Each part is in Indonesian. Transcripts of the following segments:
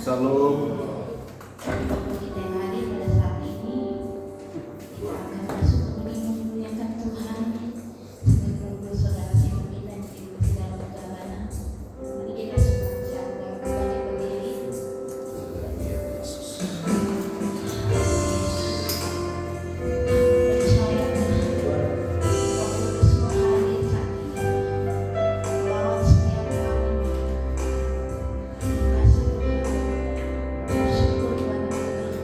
Shalom. Kita yang hadir pada saat ini, kita akan masuk ke memuliakan Tuhan. Semoga saudara yang kita di dalam perjalanan, mari kita semua siapa kembali berdiri. Percaya bahwa semua hadir saat ini, melawan setiap kami. Kasih Tuhan, bersyukur pada Tuhan.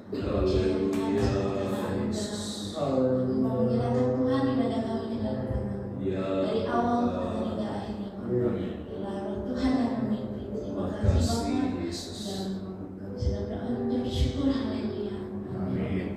Tuhan, kami mau menyerahkan Tuhan ibadah kami di dalam tangan dari awal Tuhan hingga akhirnya Bapak. Bila roh Tuhan yang memimpin, terima kasih Bapak. Dan kami sudah berdoa dan bersyukur, haleluya. Amin.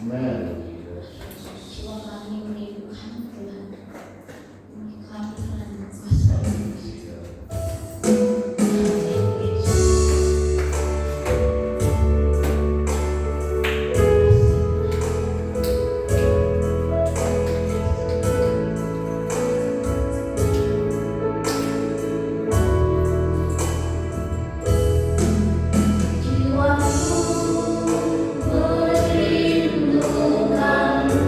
Jiwa kami merindukan Tuhan. Kami Tuhan kuasa jiwaku merindukanmu.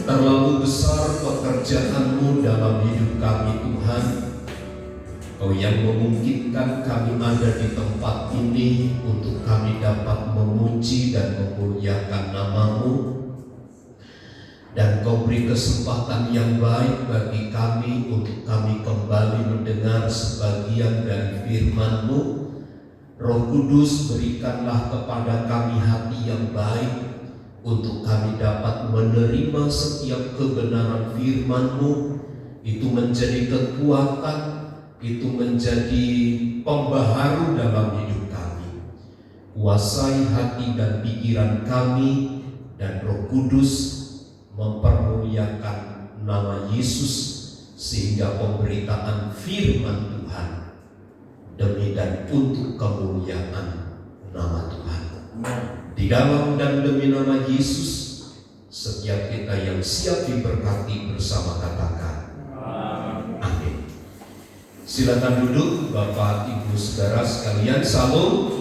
Terlalu besar pekerjaan-Mu dalam hidup kami Tuhan. Kau yang memungkinkan kami ada di tempat ini untuk kami dapat memuji dan memuliakan nama-Mu. Dan Kau beri kesempatan yang baik bagi kami untuk kami kembali mendengar sebagian dari firman-Mu. Roh Kudus, berikanlah kepada kami hati yang baik untuk kami dapat menerima setiap kebenaran firman-Mu. Itu menjadi kekuatan, itu menjadi pembaharu dalam hidup kami. Kuasai hati dan pikiran kami, dan Roh Kudus mempermuliakan nama Yesus, sehingga pemberitaan firman Tuhan demi dan untuk kemuliaan nama Tuhan. Di dalam dan demi nama Yesus, setiap kita yang siap diberkati bersama katakan amin. Silakan duduk Bapak Ibu Saudara sekalian. Salam.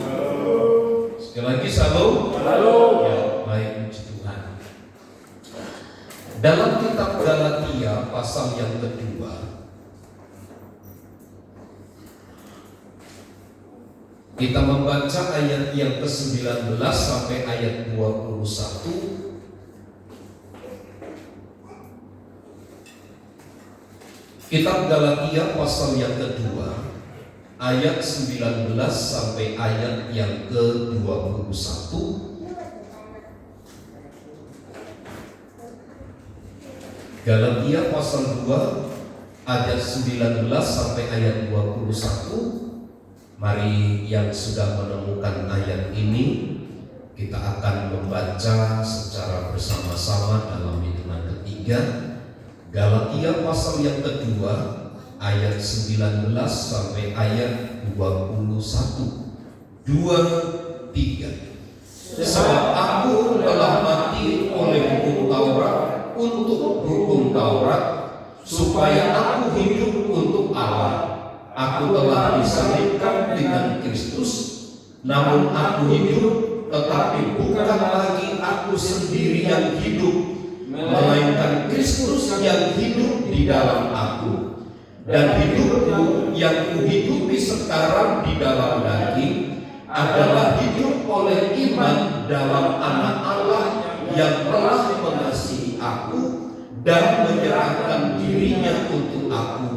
Sekali lagi salam. Ya, baik, puji Tuhan. Dalam kitab Galatia pasal yang kedua, kita membaca ayat yang ke-19 sampai ayat 21. Kitab Galatia pasal yang kedua, ayat 19 sampai ayat yang ke-21. Galatia pasal 2 ayat 19 sampai ayat 21. Mari yang sudah menemukan ayat ini, kita akan membaca secara bersama-sama dalam hitungan ketiga. Galatia pasal yang kedua ayat 19 sampai ayat 21. 2, 3. Sebab aku telah mati oleh hukum Taurat untuk hukum Taurat, supaya aku hidup untuk Allah. Aku telah disalibkan dengan Kristus, namun aku hidup, tetapi bukan lagi aku sendiri yang hidup, melainkan Kristus yang hidup di dalam aku. Dan hidupku yang kuhidupi sekarang di dalam daging adalah hidup oleh iman dalam Anak Allah yang telah mengasihi aku dan menyerahkan dirinya untuk aku.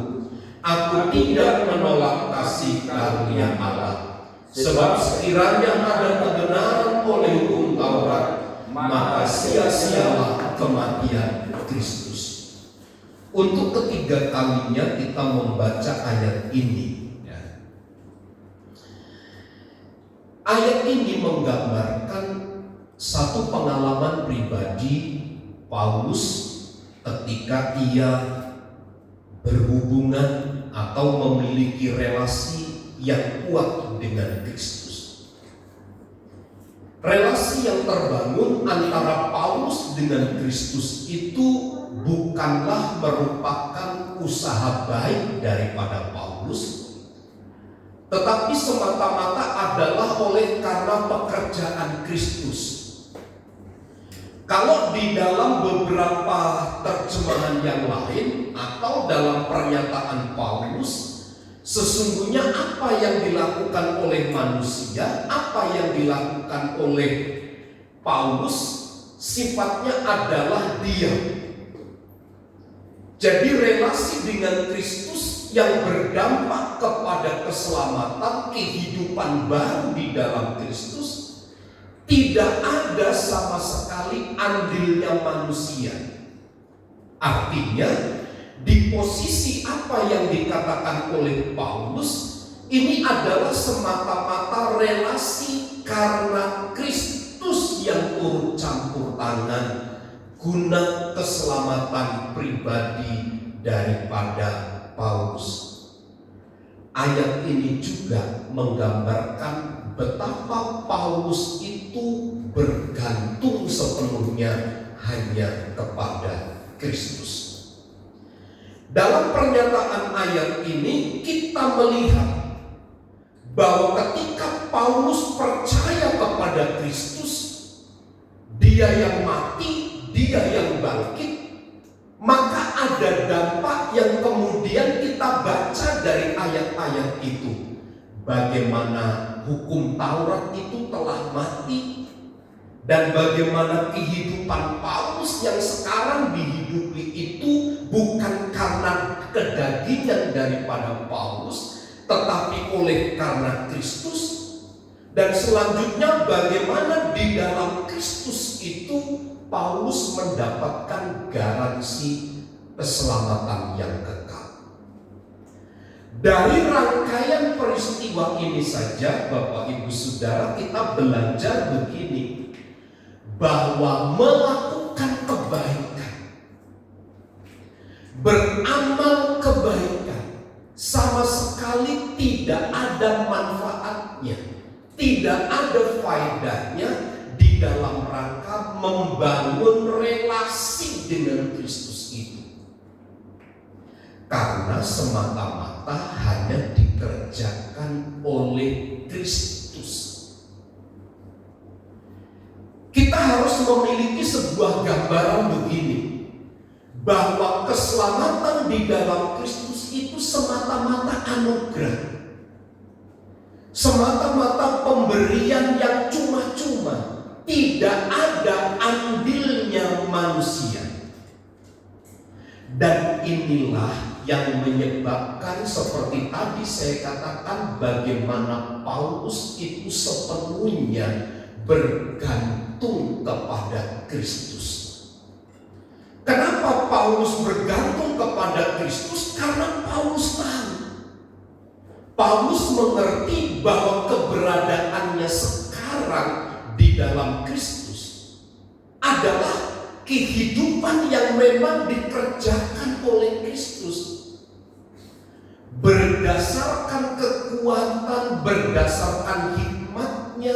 Aku tidak menolak kasih karunia Allah, sebab sekiranya ada kebenaran oleh hukum Taurat, maka sia-sialah kematian Kristus. Untuk ketiga kalinya kita membaca ayat ini. Ayat ini menggambarkan satu pengalaman pribadi Paulus ketika ia berhubungan atau memiliki relasi yang kuat dengan Kristus. Relasi yang terbangun antara Paulus dengan Kristus itu bukanlah merupakan usaha baik daripada Paulus, tetapi semata-mata adalah oleh karena pekerjaan Kristus. Kalau di dalam beberapa terjemahan yang lain atau dalam pernyataan Paulus, sesungguhnya apa yang dilakukan oleh manusia, apa yang dilakukan oleh Paulus, sifatnya adalah diam. Jadi relasi dengan Kristus yang berdampak kepada keselamatan, kehidupan baru di dalam Kristus, tidak ada sama sekali andilnya manusia. Artinya, di posisi apa yang dikatakan oleh Paulus, ini adalah semata-mata relasi karena Kristus yang turut campur tangan guna keselamatan pribadi daripada Paulus. Ayat ini juga menggambarkan betapa Paulus itu bergantung sepenuhnya hanya kepada Kristus. Dalam pernyataan ayat ini kita melihat bahwa ketika Paulus percaya kepada Kristus, Dia yang mati, Dia yang bangkit, maka ada dampak yang kemudian kita baca dari ayat-ayat itu. Bagaimana hukum Taurat itu telah mati, dan bagaimana kehidupan Paulus yang sekarang dihidupi itu bukan karena kedagingan daripada Paulus, tetapi oleh karena Kristus. Dan selanjutnya bagaimana di dalam Kristus itu Paulus mendapatkan garansi keselamatan yang kekal. Dari rangkaian peristiwa ini saja, Bapak Ibu Saudara, kita belajar begini, bahwa melakukan kebaikan, beramal kebaikan, sama sekali tidak ada manfaatnya, tidak ada faedahnya di dalam rangka membangun relasi dengan Kristus itu, karena semata-mata hanya dikerjakan oleh Kristus. Kita harus memiliki sebuah gambaran begini, bahwa keselamatan di dalam Kristus itu semata-mata anugerah, semata-mata pemberian yang cuma-cuma, tidak ada andilnya manusia. Dan inilah yang menyebabkan, seperti tadi saya katakan, bagaimana Paulus itu sepenuhnya bergantung kepada Kristus. Kenapa Paulus bergantung kepada Kristus? Karena Paulus tahu, Paulus mengerti bahwa keberadaannya sekarang di dalam Kristus adalah kehidupan yang memang dikerjakan oleh Kristus, berdasarkan kekuatan, berdasarkan hikmatnya,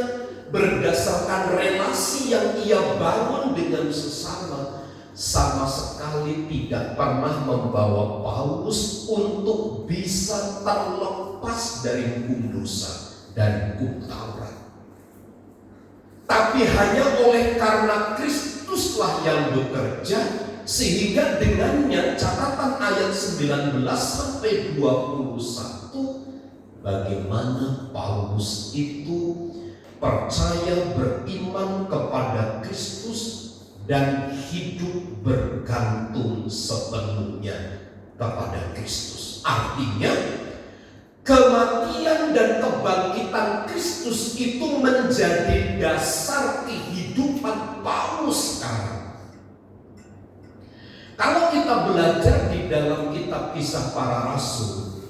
berdasarkan relasi yang ia bangun dengan sesama, sama sekali tidak pernah membawa Paulus untuk bisa terlepas dari hukum dosa dan hukum Taurat. Tapi hanya oleh karena Kristuslah yang bekerja, sehingga dengannya catatan ayat 19 sampai 21, bagaimana Paulus itu percaya, beriman kepada Kristus, dan hidup bergantung sepenuhnya kepada Kristus. Artinya, kematian dan kebangkitan Kristus itu menjadi dasar kehidupan Paulus sekarang. Kalau kita belajar di dalam kitab Kisah Para Rasul,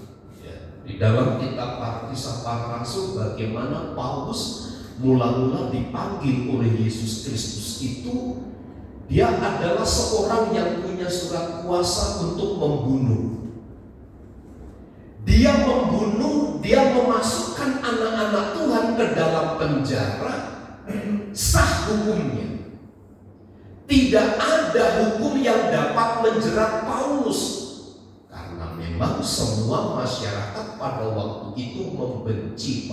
di dalam kitab Kisah Para Rasul, bagaimana Paulus mula-mula dipanggil oleh Yesus Kristus itu, dia adalah seorang yang punya surat kuasa untuk membunuh. Dia membunuh, dia memasukkan anak-anak Tuhan ke dalam penjara, sah hukumnya. Tidak ada hukum yang dapat menjerat Paulus, karena memang semua masyarakat pada waktu itu membenci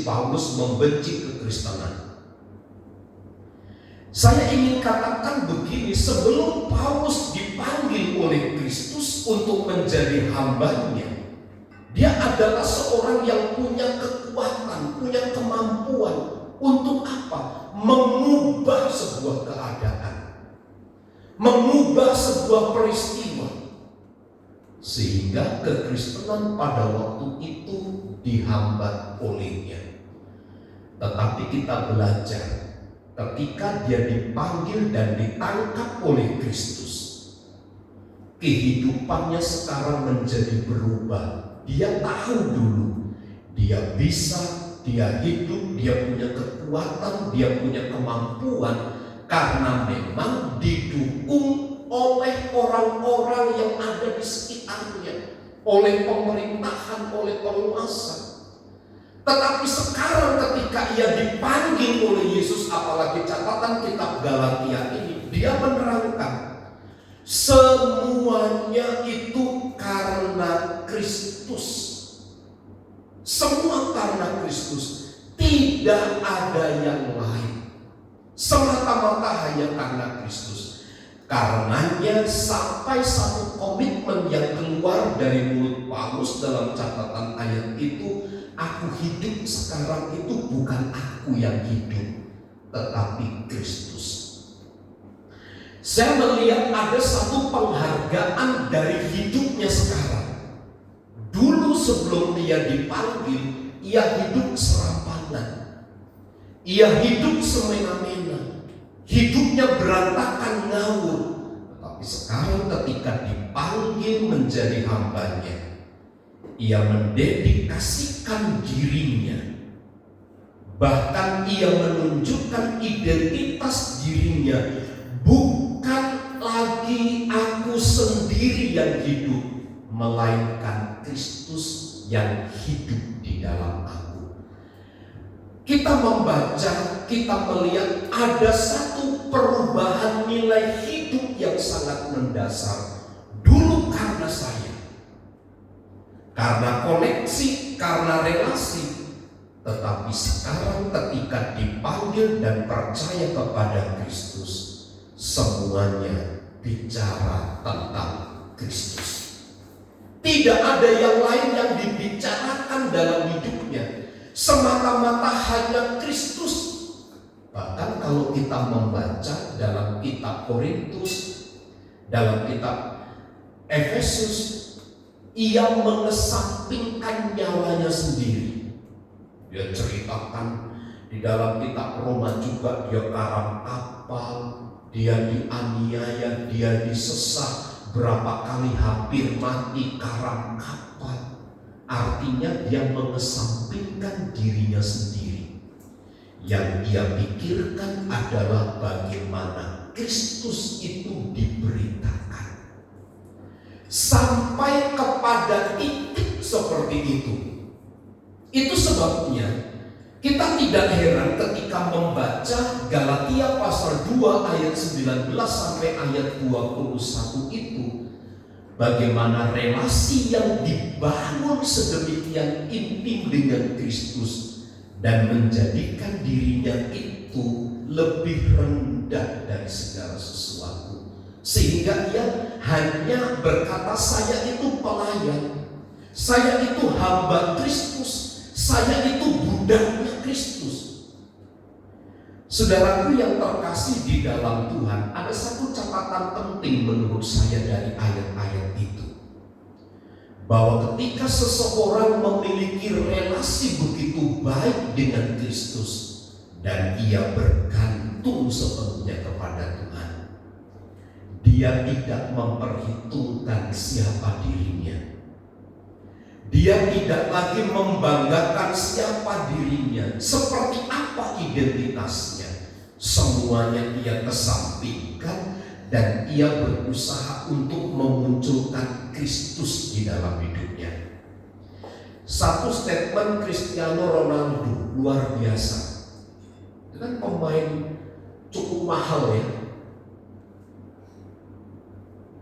Paulus, membenci kekristenan. Saya ingin katakan begini, sebelum Paulus dipanggil oleh Kristus untuk menjadi hambanya, dia adalah seorang yang punya kekuatan, punya kemampuan untuk apa? Mengubah sebuah keadaan, mengubah sebuah peristiwa, sehingga kekristenan pada waktu itu dihambat olehnya. Tetapi kita belajar, ketika dia dipanggil dan ditangkap oleh Kristus, kehidupannya sekarang menjadi berubah. Dia tahu dulu, dia bisa, dia hidup, dia punya kekuatan, dia punya kemampuan, karena memang didukung oleh orang-orang yang ada di sekitarnya, oleh pemerintahan, oleh penguasa. Tetapi sekarang ketika ia dipanggil oleh Yesus, apalagi catatan kitab Galatia ini, dia menerangkan semuanya itu karena Kristus. Semua tidak ada yang lain, semata-mata hanya karena Kristus. Karenanya sampai satu komitmen yang keluar dari mulut Paulus dalam catatan ayat itu, aku hidup sekarang itu bukan aku yang hidup, tetapi Kristus. Saya melihat ada satu penghargaan dari hidupnya sekarang. Dulu sebelum dia dipanggil, ia hidup serampangan, ia hidup semena-mena, hidupnya berantakan ngawur. Tetapi sekarang ketika dipanggil menjadi hambanya, ia mendedikasikan dirinya. Bahkan ia menunjukkan identitas dirinya. Bukan lagi aku sendiri yang hidup, melainkan Kristus yang hidup di dalam aku. Kita membaca, kita melihat ada satu perubahan nilai hidup yang sangat mendasar. Dulu karena saya, karena koneksi, karena relasi. Tetapi sekarang ketika dipanggil dan percaya kepada Kristus, semuanya bicara tentang Kristus. Tidak ada yang lain yang dibicarakan dalam hidupnya, semata-mata hanya Kristus. Bahkan kalau kita membaca dalam kitab Korintus, dalam kitab Efesus, ia mengesampingkan nyawanya sendiri. Dia ceritakan di dalam kitab Roma juga, dia karam kapal, dia dianiaya, dia disesat, berapa kali hampir mati karam kapal. Artinya dia mengesampingkan dirinya sendiri. Yang dia pikirkan adalah bagaimana Kristus itu diberitakan. Sampai kepada titik seperti itu. Itu sebabnya kita tidak heran ketika membaca Galatia pasal 2 ayat 19 sampai ayat 21 itu, bagaimana relasi yang dibangun sedemikian intim dengan Kristus dan menjadikan dirinya itu lebih rendah dari segala sesuatu, sehingga ia hanya berkata, saya itu pelayan, saya itu hamba Kristus, saya itu budaknya Kristus. Saudaraku yang terkasih di dalam Tuhan, ada satu catatan penting menurut saya dari ayat-ayat itu, bahwa ketika seseorang memiliki relasi begitu baik dengan Kristus dan ia bergantung sepenuhnya kepada Tuhan, dia tidak memperhitungkan siapa dirinya. Dia tidak lagi membanggakan siapa dirinya, seperti apa identitasnya. Semuanya ia kesampingkan dan ia berusaha untuk memunculkan Kristus di dalam hidupnya. Satu statement Cristiano Ronaldo luar biasa. Itu kan pemain cukup mahal ya.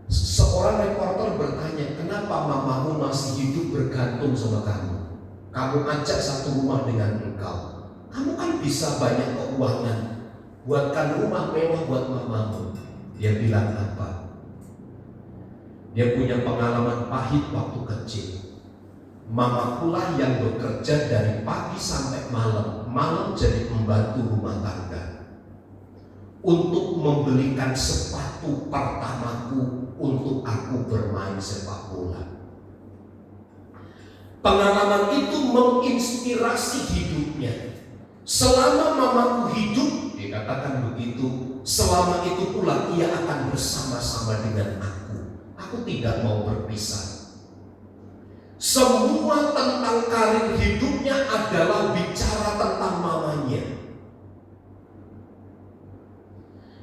Seorang reporter bertanya, kenapa mamamu masih hidup bergantung sama kamu? Kamu ajak satu rumah dengan engkau. Kamu kan bisa banyak keuangan, buatkan rumah mewah buat mamamu. Dia bilang apa? Dia punya pengalaman pahit waktu kecil. Mamakulah yang bekerja dari pagi sampai malam, malam jadi pembantu rumah tangga, untuk membelikan sepatu pertamaku untuk aku bermain sepak bola. Pengalaman itu menginspirasi hidupnya. Selama mamaku hidup, dikatakan begitu, selama itu pula ia akan bersama-sama dengan aku. Aku tidak mau berpisah. Semua tentang karir hidupnya adalah bicara tentang mamanya.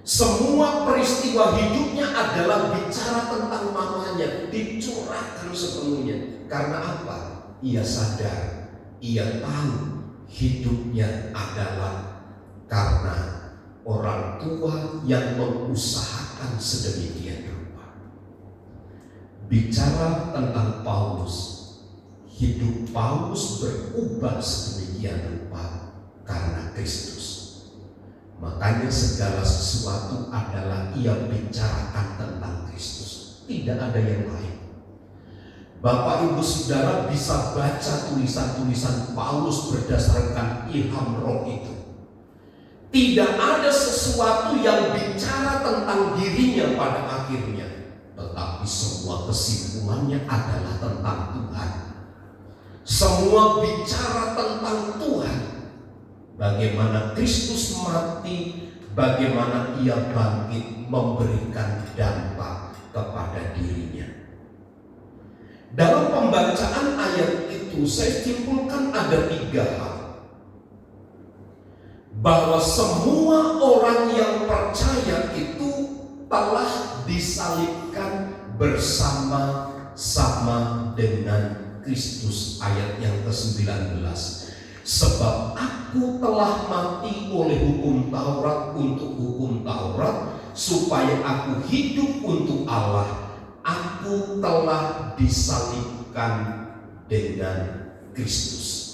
Semua peristiwa hidupnya adalah bicara tentang mamanya, dicurahkan sepenuhnya. Karena apa? Ia sadar, ia tahu hidupnya adalah karena orang tua yang mengusahakan sedemikian rupa. Bicara tentang Paulus, hidup Paulus berubah sedemikian rupa karena Kristus. Makanya segala sesuatu adalah ia bicarakan tentang Kristus. Tidak ada yang lain. Bapak Ibu Saudara bisa baca tulisan-tulisan Paulus berdasarkan ilham roh itu. Tidak ada sesuatu yang bicara tentang dirinya pada akhirnya, tetapi semua kesimpulannya adalah tentang Tuhan. Semua bicara tentang Tuhan. Bagaimana Kristus mati, bagaimana ia bangkit memberikan dampak kepada dirinya. Dalam pembacaan ayat itu saya simpulkan ada 3 hal. Bahwa semua orang yang percaya itu telah disalibkan bersama-sama dengan Kristus. Ayat yang ke-19. Sebab aku telah mati oleh hukum Taurat untuk hukum Taurat, supaya aku hidup untuk Allah. Aku telah disalibkan dengan Kristus.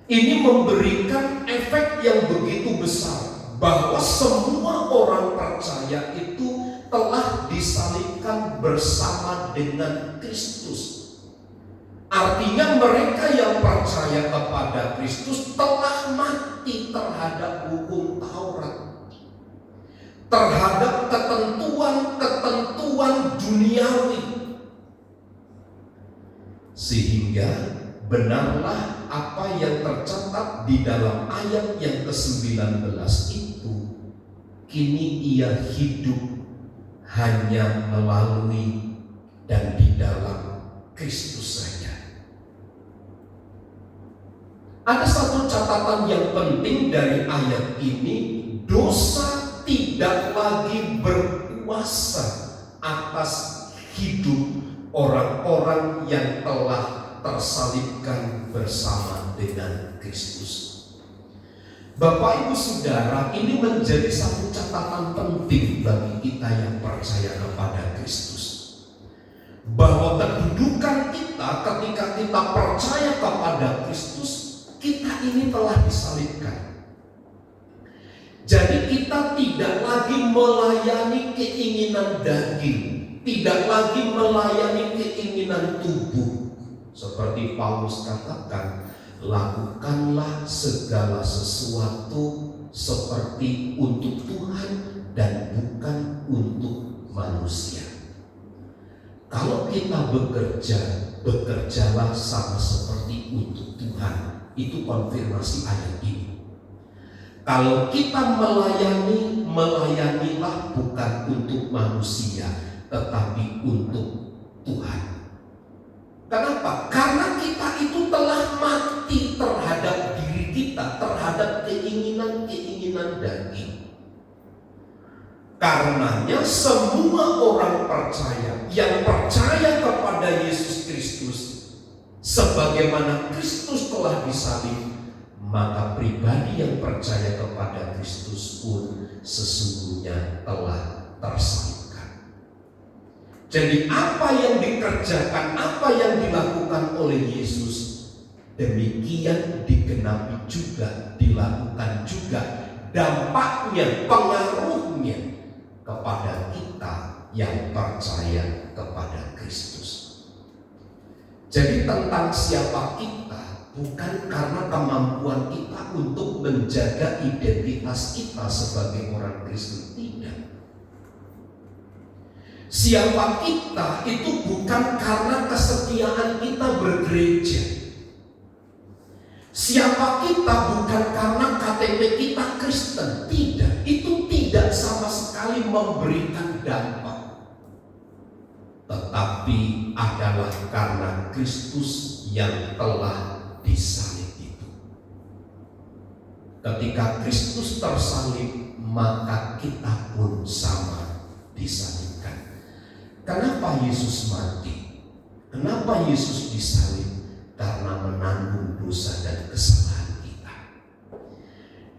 Ini memberikan efek yang begitu besar, bahwa semua orang percaya itu telah disalibkan bersama dengan Kristus. Artinya mereka yang percaya kepada Kristus telah mati terhadap hukum Taurat, terhadap ketentuan duniawi. Sehingga benarlah apa yang tercatat di dalam ayat yang ke-19 itu, kini ia hidup hanya melalui dan di dalam Kristus saja. Ada satu catatan yang penting dari ayat ini, dosa tidak lagi berkuasa atas hidup orang-orang yang telah tersalibkan bersama dengan Kristus. Bapak Ibu Saudara, ini menjadi satu catatan penting bagi kita yang percaya kepada Kristus, bahwa kedudukan kita ketika kita percaya kepada Kristus, kita ini telah disalibkan. Jadi kita tidak lagi melayani keinginan daging, tidak lagi melayani keinginan tubuh. Seperti Paulus katakan, lakukanlah segala sesuatu seperti untuk Tuhan dan bukan untuk manusia. Kalau kita bekerja, bekerjalah sama seperti untuk Tuhan. Itu konfirmasi ayat ini. Kalau kita melayani, melayanilah bukan untuk manusia, tetapi untuk Tuhan. Kenapa? Karena kita itu telah mati terhadap diri kita, terhadap keinginan-keinginan daging. Karenanya semua orang percaya yang percaya kepada Yesus Kristus, sebagaimana Kristus telah disalib, maka pribadi yang percaya kepada Kristus pun sesungguhnya telah tersalibkan. Jadi apa yang dikerjakan, apa yang dilakukan oleh Yesus, demikian digenapi juga, dilakukan juga dampaknya, pengaruhnya kepada kita yang percaya kepada Kristus. Jadi tentang siapa kita bukan karena kemampuan kita untuk menjaga identitas kita sebagai orang Kristen, tidak. Siapa kita itu bukan karena kesetiaan kita bergereja. Siapa kita bukan karena KTP kita Kristen, tidak. Itu tidak sama sekali memberikan dampak. Tetapi adalah karena Kristus yang telah disalib itu. Ketika Kristus tersalib, maka kita pun sama disalibkan. Kenapa Yesus mati? Kenapa Yesus disalib? Karena menanggung dosa dan kesalahan kita.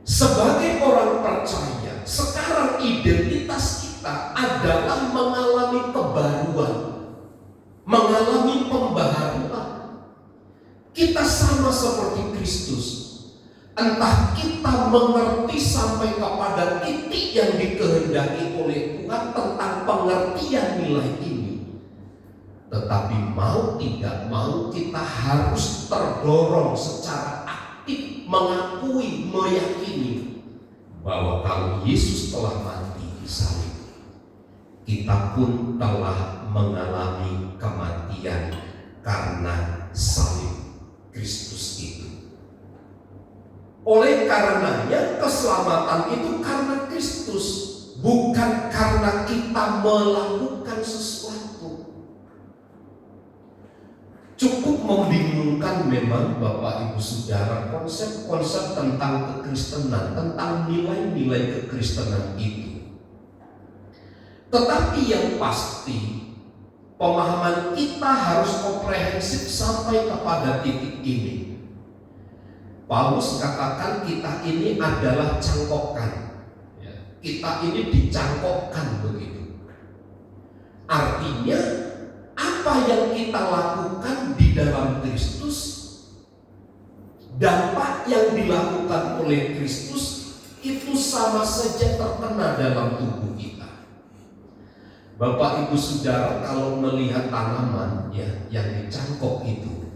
Sebagai orang percaya, sekarang identitas kita adalah mengalami kebaruan, mengalami pembaharuan. Kita sama seperti Kristus. Entah kita mengerti sampai kepada titik yang dikehendaki oleh Tuhan tentang pengertian nilai ini. Tetapi mau tidak mau kita harus terdorong secara aktif mengakui, meyakini bahwa kalau Yesus telah mati di salib, kita pun telah mengalami kematian karena salib Kristus itu. Oleh karenanya keselamatan itu karena Kristus, bukan karena kita melakukan sesuatu. Cukup membingungkan memang Bapak Ibu Saudara konsep-konsep tentang kekristenan, tentang nilai-nilai kekristenan itu. Tetapi yang pasti pemahaman kita harus komprehensif sampai kepada titik ini. Paulus katakan kita ini adalah cangkokan, kita ini dicangkokkan begitu. Artinya apa yang kita lakukan di dalam Kristus, dampak yang dilakukan oleh Kristus itu sama saja terkena dalam tubuh kita. Bapak Ibu Saudara, kalau melihat tanaman yang dicangkok itu,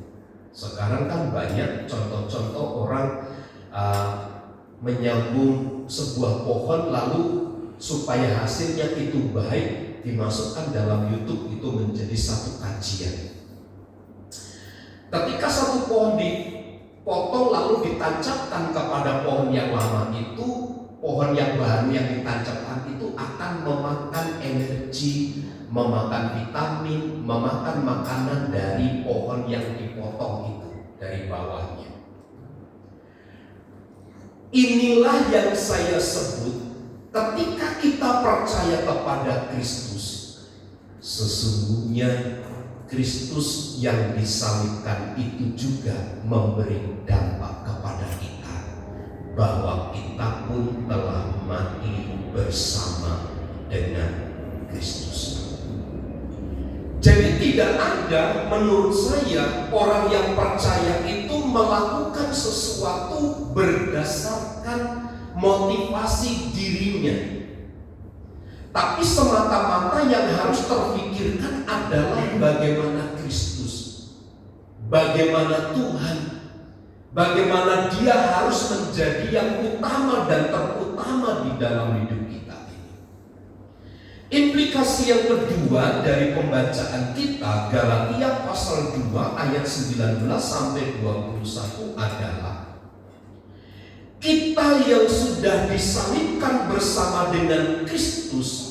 sekarang kan banyak contoh-contoh orang menyambung sebuah pohon lalu supaya hasilnya itu baik dimasukkan dalam YouTube, itu menjadi satu kajian. Ketika satu pohon dipotong lalu ditancapkan kepada pohon yang lama itu, pohon yang baru yang ditancapkan itu akan memakan energi, memakan vitamin, memakan makanan dari pohon yang dipotong itu dari bawahnya. Inilah yang saya sebut ketika kita percaya kepada Kristus, sesungguhnya Kristus yang disalibkan itu juga memberi dampak kepada kita, bahwa kita pun telah mati bersama dengan Kristus. Jadi tidak ada menurut saya orang yang percaya itu melakukan sesuatu berdasarkan motivasi dirinya. Tapi semata-mata yang harus terpikirkan adalah bagaimana Kristus, bagaimana Tuhan, bagaimana Dia harus menjadi yang utama dan terutama di dalam hidup kita. Implikasi yang kedua dari pembacaan kita Galatia pasal 2 ayat 19 sampai 21 adalah kita yang sudah disalibkan bersama dengan Kristus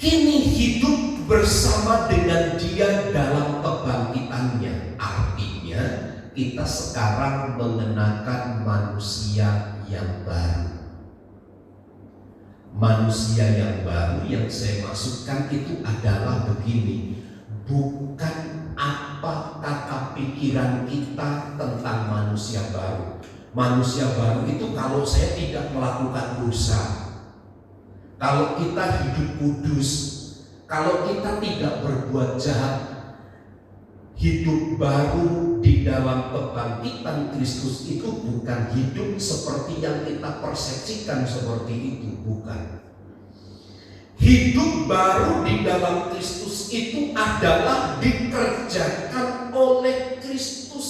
kini hidup bersama dengan Dia dalam kebangkitannya. Artinya kita sekarang mengenakan manusia yang baru. Manusia yang baru yang saya maksudkan itu adalah begini, bukan apa kata pikiran kita tentang manusia baru. Manusia baru itu kalau saya tidak melakukan dosa, kalau kita hidup kudus, kalau kita tidak berbuat jahat. Hidup baru di dalam kebangkitan Kristus itu bukan hidup seperti yang kita persepsikan seperti itu, bukan. Hidup baru di dalam Kristus itu adalah dikerjakan oleh Kristus,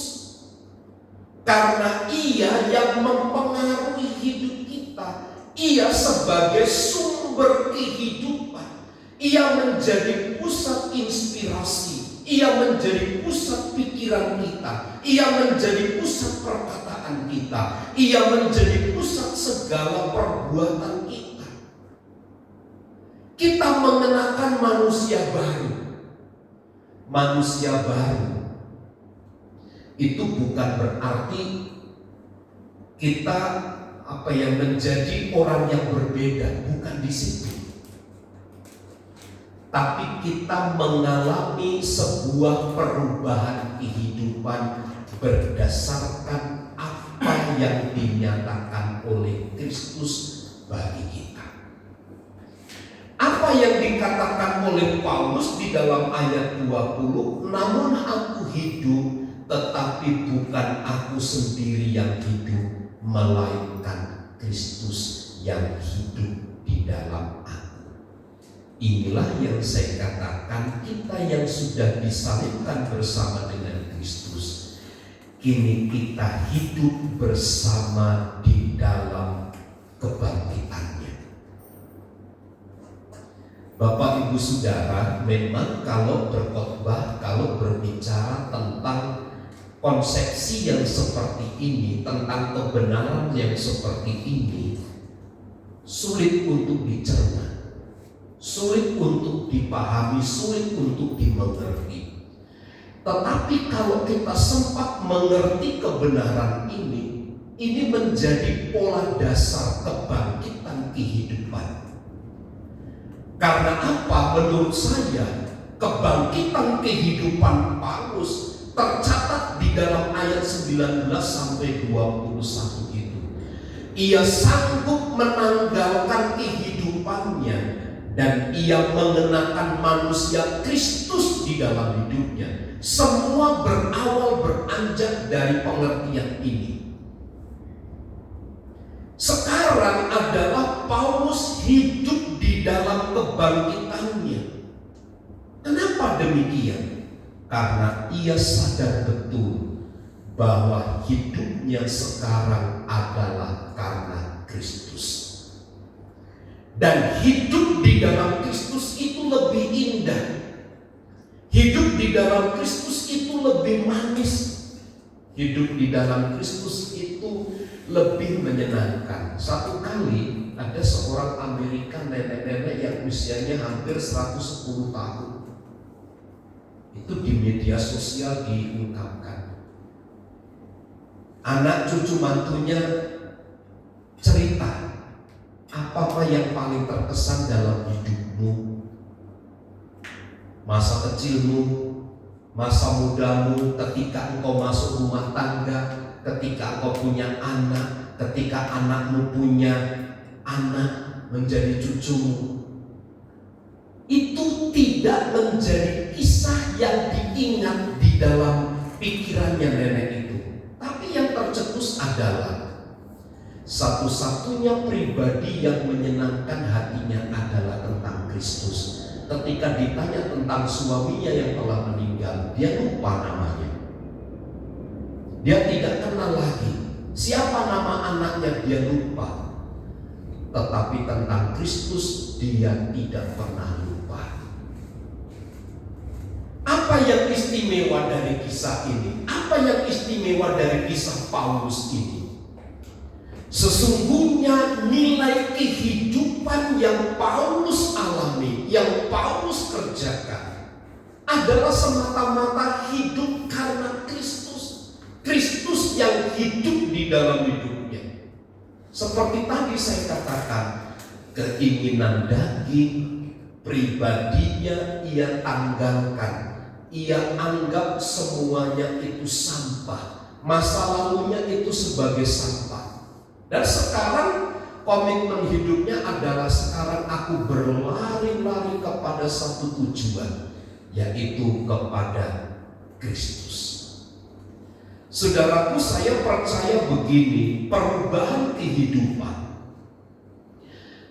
karena Ia yang mempengaruhi hidup kita. Ia sebagai sumber kehidupan, Ia menjadi pusat inspirasi, Ia menjadi pusat pikiran kita, Ia menjadi pusat perkataan kita, Ia menjadi pusat segala perbuatan kita. Kita mengenakan manusia baru. Manusia baru itu bukan berarti kita menjadi orang yang berbeda, bukan di situ. Tapi kita mengalami sebuah perubahan kehidupan berdasarkan apa yang dinyatakan oleh Kristus bagi kita. Apa yang dikatakan oleh Paulus di dalam ayat 20, namun aku hidup tetapi bukan aku sendiri yang hidup, melainkan Kristus yang hidup di dalam aku. Inilah yang saya katakan, kita yang sudah disalibkan bersama dengan Kristus, kini kita hidup bersama di dalam kebangkitannya. Bapak Ibu Saudara, memang kalau berkhotbah, kalau berbicara tentang konsepsi yang seperti ini, tentang kebenaran yang seperti ini, sulit untuk dicerna, sulit untuk dipahami, sulit untuk dimengerti. Tetapi kalau kita sempat mengerti kebenaran ini menjadi pola dasar kebangkitan kehidupan. Karena apa? Menurut saya, kebangkitan kehidupan Paulus tercatat di dalam ayat 19 sampai 21 itu. Ia sanggup menanggalkan kehidupannya dan ia mengenakan manusia Kristus di dalam hidupnya. Semua berawal beranjak dari pengertian ini. Sekarang adalah Paulus hidup di dalam kebangkitannya. Kenapa demikian? Karena ia sadar betul bahwa hidupnya sekarang adalah karena Kristus. Dan hidup di dalam Kristus itu lebih indah. Hidup di dalam Kristus itu lebih manis. Hidup di dalam Kristus itu lebih menyenangkan. Satu kali ada seorang Amerika nenek-nenek yang usianya hampir 110 tahun. Itu di media sosial diungkapkan. Anak cucu mantunya cerita, apa yang paling terkesan dalam hidupmu? Masa kecilmu, masa mudamu, ketika engkau masuk rumah tangga, ketika engkau punya anak, ketika anakmu punya anak menjadi cucumu. Itu tidak menjadi kisah yang diingat di dalam pikirannya nenek itu. Tapi yang tercetus adalah satu-satunya pribadi yang menyenangkan hatinya adalah tentang Kristus. Ketika ditanya tentang suaminya yang telah meninggal, dia lupa namanya. Dia tidak kenal lagi siapa nama anaknya, dia lupa. Tetapi tentang Kristus dia tidak pernah lupa. Apa yang istimewa dari kisah ini? Apa yang istimewa dari kisah Paulus ini? Sesungguhnya nilai kehidupan yang Paulus alami, yang Paulus kerjakan adalah semata-mata hidup karena Kristus. Kristus yang hidup di dalam hidupnya. Seperti tadi saya katakan, keinginan daging pribadinya ia tanggalkan. Ia anggap semuanya itu sampah. Masa lalunya itu sebagai sampah. Dan sekarang komitmen hidupnya adalah sekarang aku berlari-lari kepada satu tujuan, yaitu kepada Kristus. Saudaraku, saya percaya begini, perubahan kehidupan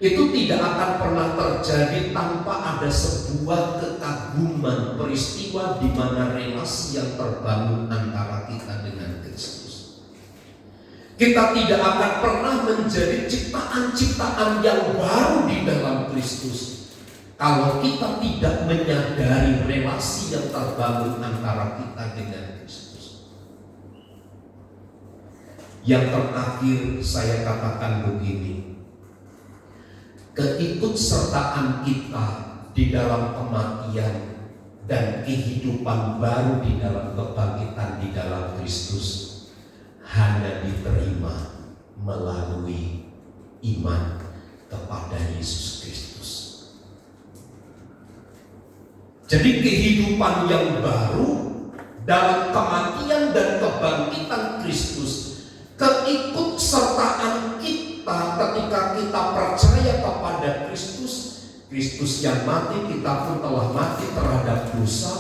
itu tidak akan pernah terjadi tanpa ada sebuah kekaguman, peristiwa di mana relasi yang terbangun antara kita dengan Kristus. Kita tidak akan pernah menjadi ciptaan-ciptaan yang baru di dalam Kristus kalau kita tidak menyadari relasi yang terbangun antara kita dengan Kristus. Yang terakhir saya katakan begini, keikutsertaan kita di dalam kematian dan kehidupan baru di dalam kebangkitan di dalam Kristus hanya diterima melalui iman kepada Yesus Kristus. Jadi kehidupan yang baru dalam kematian dan kebangkitan Kristus, keikutsertaan kita ketika kita percaya kepada Kristus, Kristus yang mati, kita pun telah mati terhadap dosa.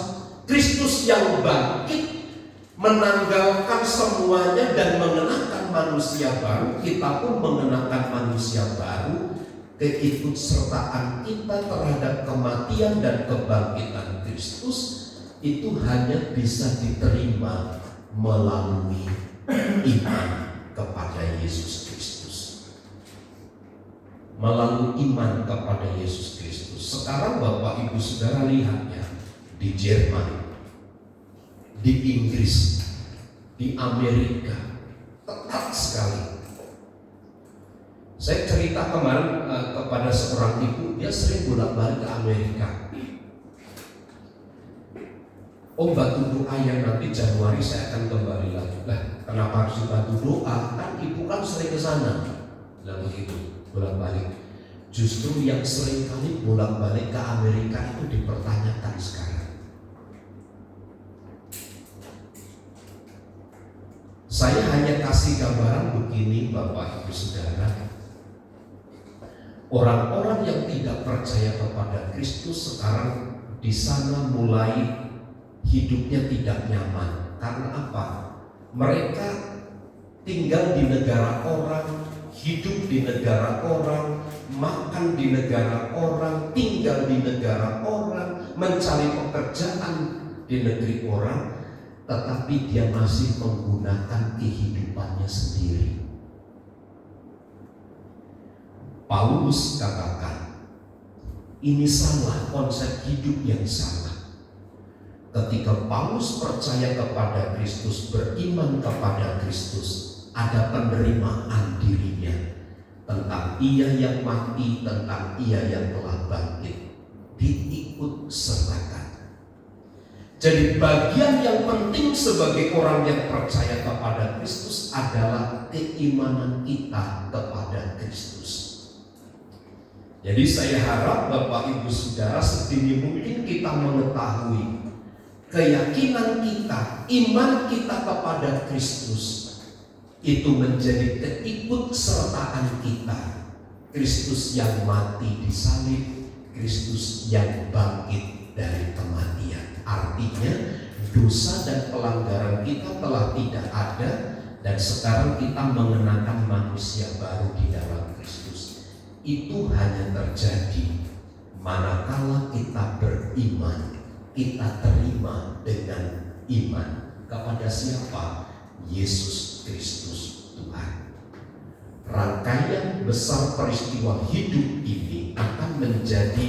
Kristus yang bangkit menanggalkan semua semuanya dan mengenakan manusia baru, kita pun mengenakan manusia baru. Keikutsertaan kita terhadap kematian dan kebangkitan Kristus itu hanya bisa diterima melalui iman kepada Yesus Kristus. Melalui iman kepada Yesus Kristus. Sekarang Bapak Ibu Saudara lihatnya di Jerman, di Inggris, di Amerika, ketat sekali. Saya cerita kemarin kepada seorang ibu, dia sering bolak-balik ke Amerika. Oh, bantu doa yang nanti Januari saya akan kembali lagi. Lah, kenapa harus bantu doa? Kan ibu kan sering ke sana. Bilang begitu, bolak-balik. Justru yang sering kali bolak-balik ke Amerika itu dipertanyakan sekarang. Saya hanya kasih gambaran begini Bapak Ibu Saudara. Orang-orang yang tidak percaya kepada Kristus sekarang di sana mulai hidupnya tidak nyaman. Karena apa? Mereka tinggal di negara orang, hidup di negara orang, makan di negara orang, tinggal di negara orang, mencari pekerjaan di negeri orang, tetapi dia masih menggunakan kehidupannya sendiri. Paulus katakan, ini salah, konsep hidup yang salah. Ketika Paulus percaya kepada Kristus, beriman kepada Kristus, ada penerimaan dirinya tentang ia yang mati, tentang ia yang telah bangkit, diikut sertakan. Jadi bagian yang penting sebagai orang yang percaya kepada Kristus adalah keimanan kita kepada Kristus. Jadi saya harap Bapak Ibu Saudara sedini mungkin kita mengetahui keyakinan kita, iman kita kepada Kristus itu menjadi keikutsertaan kita. Kristus yang mati di salib, Kristus yang bangkit dari kematian. Artinya dosa dan pelanggaran kita telah tidak ada dan sekarang kita mengenakan manusia baru di dalam Kristus. Itu hanya terjadi manakala kita beriman, kita terima dengan iman kepada siapa? Yesus Kristus Tuhan. Rangkaian besar peristiwa hidup ini akan menjadi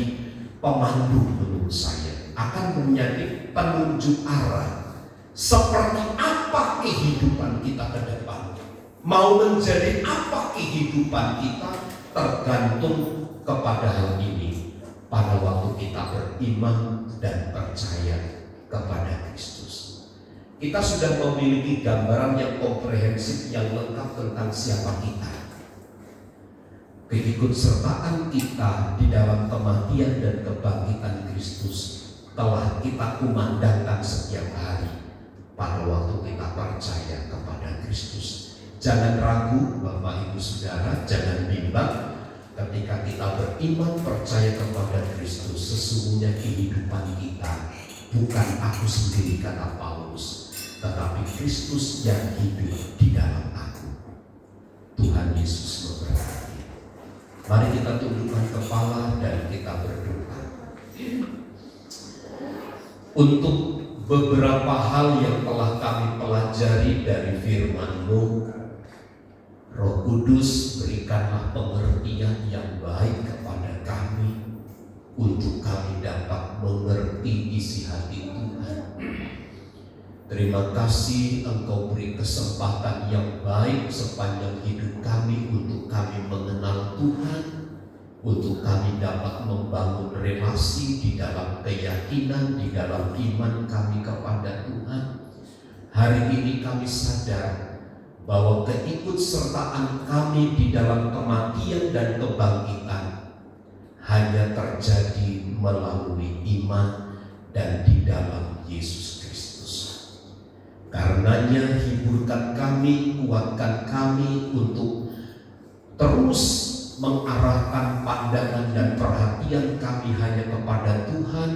pemandu menurut saya, akan menjadi penunjuk arah seperti apa kehidupan kita ke depan. Mau menjadi apa kehidupan kita tergantung kepada hal ini pada waktu kita beriman dan percaya kepada Kristus. Kita sudah memiliki gambaran yang komprehensif yang lengkap tentang siapa kita. Keikutsertaan kita di dalam kematian dan kebangkitan Kristus telah kita kumandangkan setiap hari pada waktu kita percaya kepada Kristus. Jangan ragu Bapak Ibu Saudara, jangan bimbang ketika kita beriman percaya kepada Kristus. Sesungguhnya kehidupan kita bukan aku sendiri kata Paulus, tetapi Kristus yang hidup di dalam aku. Tuhan Yesus memberkati. Mari kita tundukkan kepala dan kita berdoa. Untuk beberapa hal yang telah kami pelajari dari firman-Mu, Roh Kudus berikanlah pengertian yang baik kepada kami untuk kami dapat mengerti isi hati Tuhan. Terima kasih Engkau beri kesempatan yang baik sepanjang hidup kami untuk kami mengenal Tuhan, untuk kami dapat membangun relasi di dalam keyakinan, di dalam iman kami kepada Tuhan. Hari ini kami sadar bahwa keikutsertaan kami di dalam kematian dan kebangkitan hanya terjadi melalui iman dan di dalam Yesus Kristus. Karenanya hiburkan kami, kuatkan kami untuk terus mengarahkan pandangan dan perhatian kami hanya kepada Tuhan,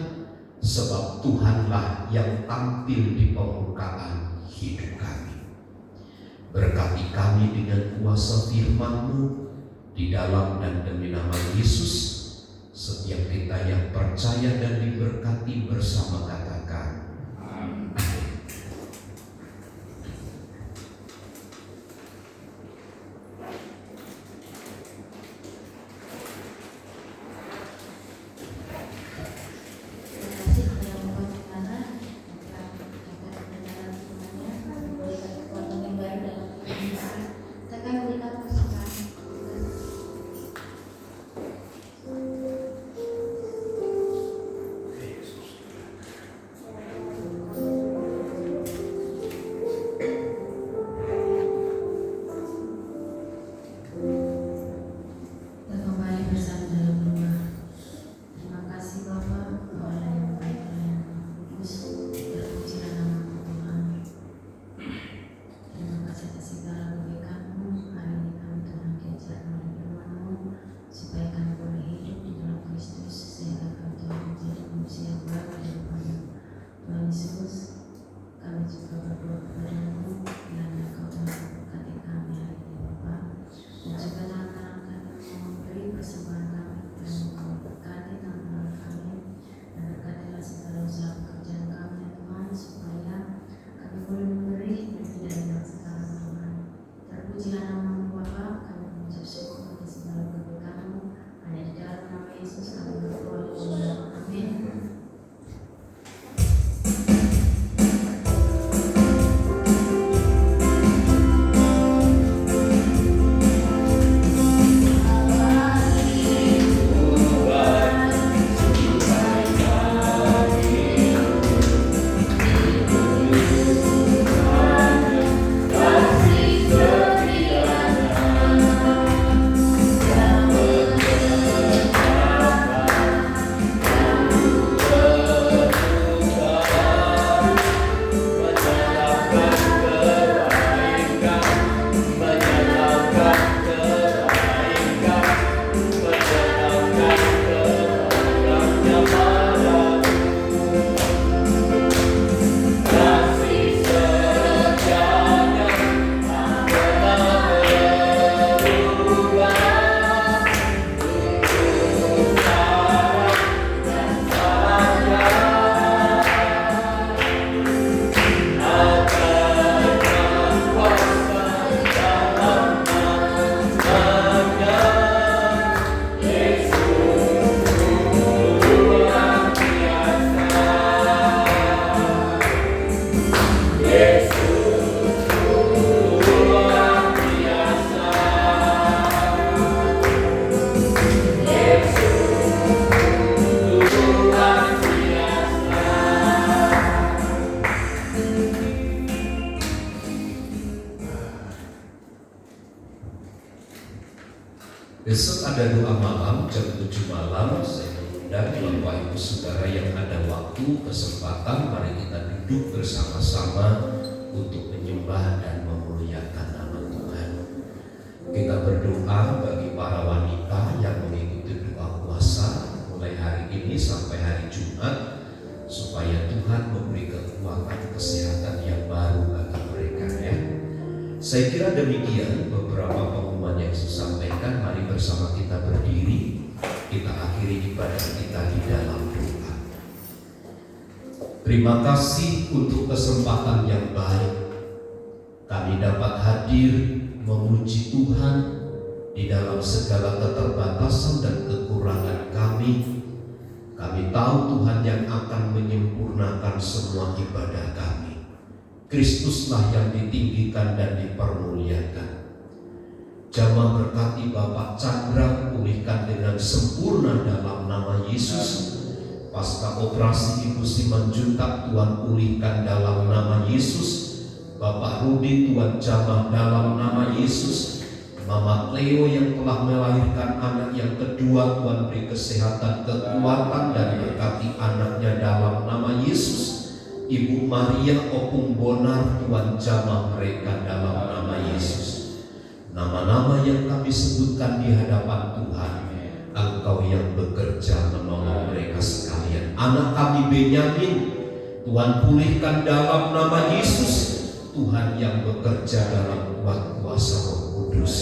sebab Tuhanlah yang tampil di permukaan hidup kami. Berkati kami dengan kuasa firman-Mu di dalam dan demi nama Yesus. Setiap kita yang percaya dan diberkati bersama katakan amin. Besok ada doa malam jam 7 malam. Saya mengundang Bapak Ibu Saudara yang ada waktu, kesempatan, mari kita duduk bersama-sama untuk menyembah dan memuliakan nama Tuhan. Kita berdoa bagi para wanita yang mengikuti doa puasa mulai hari ini sampai hari Jumat, supaya Tuhan memberi kekuatan kesehatan yang baru bagi mereka ya. Saya kira demikian beberapa pengumuman yang saya sampaikan. Mari bersama kita berdiri, kita akhiri ibadah kita di dalam doa. Terima kasih untuk kesempatan yang baik kami dapat hadir memuji Tuhan di dalam segala keterbatasan dan kekurangan kami. Kami tahu Tuhan yang akan menyempurnakan semua ibadah kami. Kristuslah yang ditinggikan dan dipermuliakan. Jamaah berkati Bapak Chandra, pulihkan dengan sempurna dalam nama Yesus. Pasca operasi Ibu Simanjuntak, Tuhan pulihkan dalam nama Yesus. Bapak Rudi, Tuhan jamah dalam nama Yesus. Mama Cleo yang telah melahirkan anak yang kedua, Tuhan beri kesehatan, kekuatan, dan berkati anaknya dalam nama Yesus. Ibu Maria Opung Bonar, Tuhan jamah mereka dalam nama Yesus. Nama-nama yang kami sebutkan di hadapan Tuhan, Engkau yang bekerja menolong mereka sekalian. Anak kami Benyamin, Tuhan pulihkan dalam nama Yesus. Tuhan yang bekerja dalam kuat kuasa Roh Kudus.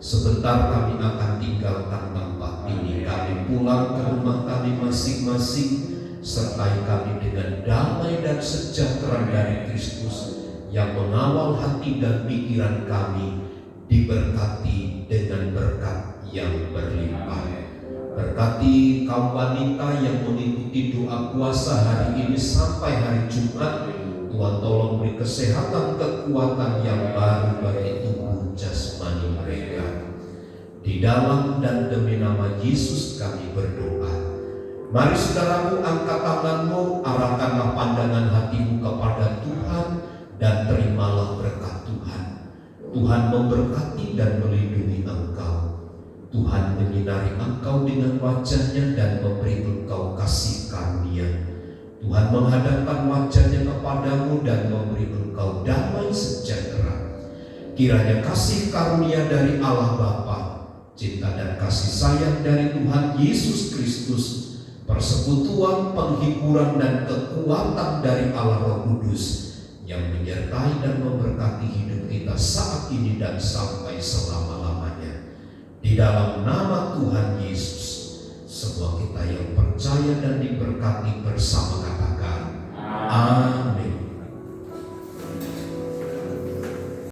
Sebentar kami akan tinggalkan tempat ini, kami pulang ke rumah kami masing-masing, sertai kami dengan damai dan sejahtera dari Kristus yang mengawal hati dan pikiran kami, diberkati dengan berkat yang berlimpah. Berkati kaum wanita yang mengikuti doa puasa hari ini sampai hari Jumat. Tuhan tolong beri kesehatan, kekuatan yang baru bagi tubuh jasmani mereka. Di dalam dan demi nama Yesus kami berdoa. Mari saudaraku, angkat tanganmu, arahkanlah pandangan hatimu kepada Tuhan dan terimalah berkat Tuhan. Tuhan memberkati dan melindungi engkau. Tuhan menyinari engkau dengan wajah-Nya dan memberi engkau kasih karunia. Tuhan menghadapkan wajah-Nya kepadamu dan memberi engkau damai sejahtera. Kiranya kasih karunia dari Allah Bapa, cinta dan kasih sayang dari Tuhan Yesus Kristus, persekutuan, penghiburan dan kekuatan dari Allah Roh Kudus yang menyertai dan memberkati hidup kita saat ini dan sampai selama-lamanya. Di dalam nama Tuhan Yesus, semua kita yang percaya dan diberkati bersama katakan